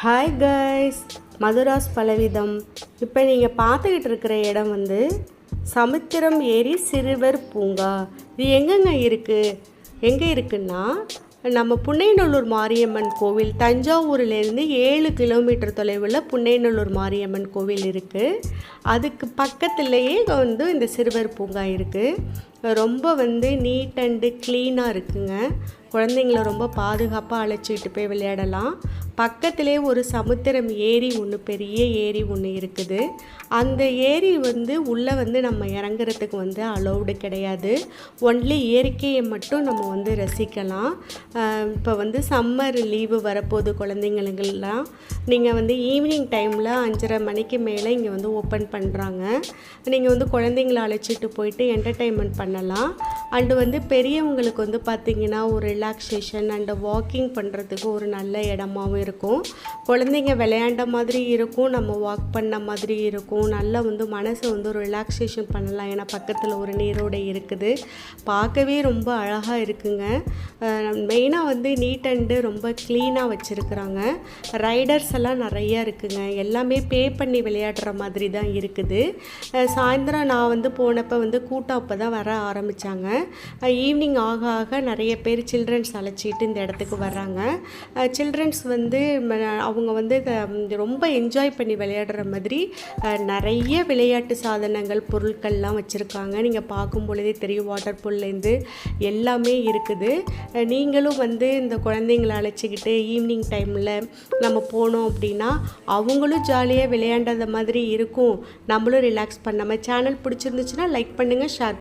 Hi guys, Madras பலவிதம். இப்போ நீங்கள் பார்த்துக்கிட்டு இருக்கிற இடம் வந்து சமுத்திரம் ஏரி சிறுவர் பூங்கா. இது எங்கே இருக்குன்னா நம்ம புன்னைநல்லூர் மாரியம்மன் கோவில், தஞ்சாவூர்லேருந்து 7 கிலோமீட்டர் தொலைவில் புன்னைநல்லூர் மாரியம்மன் கோவில் இருக்குது. அதுக்கு பக்கத்துலேயே வந்து இந்த சிறுவர் பூங்கா இருக்குது. ரொம்ப நீட் அண்டு க்ளீனாக இருக்குங்க. குழந்தைங்கள ரொம்ப பாதுகாப்பாக அழைச்சிட்டு போய் விளையாடலாம். பக்கத்திலே ஒரு சமுத்திரம் ஏரி ஒன்று, பெரிய ஏரி ஒன்று இருக்குது. அந்த ஏரி உள்ளே நம்ம இறங்குறதுக்கு அலௌடு கிடையாது. ஒன்லி இயற்கையை மட்டும் நம்ம ரசிக்கலாம். இப்போ சம்மர் லீவு வரப்போகுது குழந்தைங்களுக்கெல்லாம். நீங்கள் ஈவினிங் டைமில் 5:30 மணிக்கு மேலே இங்கே ஓப்பன் பண்ணுறாங்க. நீங்கள் குழந்தைங்கள அழைச்சிட்டு போயிட்டு என்டர்டெயின்மெண்ட் பண்ணலாம். அண்டு பெரியவங்களுக்கு பார்த்திங்கன்னா ஒரு ரிலாக்ஸேஷன் அண்டு வாக்கிங் பண்ணுறதுக்கு ஒரு நல்ல இடமாவும் இருக்கும். குழந்தைங்க விளையாண்ட மாதிரி இருக்கும், நம்ம வாக் பண்ண மாதிரி இருக்கும். நல்லா மனசை ஒரு ரிலாக்ஸேஷன் பண்ணலாம். ஏன்னா பக்கத்தில் ஒரு நீரோடை இருக்குது. பார்க்கவே ரொம்ப அழகாக இருக்குங்க. மெயினாக நீட் அண்டு ரொம்ப க்ளீனாக வச்சுருக்குறாங்க. ரைடர்ஸ் எல்லாம் நிறையா இருக்குங்க. எல்லாமே பே பண்ணி விளையாடுற மாதிரி தான் இருக்குது. சாயந்தரம் நான் போனப்போ கூட்டம் அப்போ தான் வர ஆரம்பித்தாங்க. ஈவினிங் ஆக ஆக நிறைய பேர் சில்ட்ரன்ஸ் அழைச்சிட்டு இந்த இடத்துக்கு வர்றாங்க. சில்ட்ரன்ஸ் அவங்க ரொம்ப என்ஜாய் பண்ணி விளையாடுற மாதிரி நிறைய விளையாட்டு சாதனங்கள், பொருட்கள்லாம் வச்சுருக்காங்க. நீங்கள் பார்க்கும் பொழுதே தெரியும், வாட்டர் பூல்லேருந்து எல்லாமே இருக்குது. நீங்களும் இந்த குழந்தைங்களை அழைச்சிக்கிட்டு ஈவினிங் டைமில் நம்ம போனோம் அப்படின்னா அவங்களும் ஜாலியாக விளையாண்டத மாதிரி இருக்கும், நம்மளும் ரிலாக்ஸ் பண்ணாமல். சேனல் பிடிச்சிருந்துச்சுன்னா லைக் பண்ணுங்கள், ஷேர்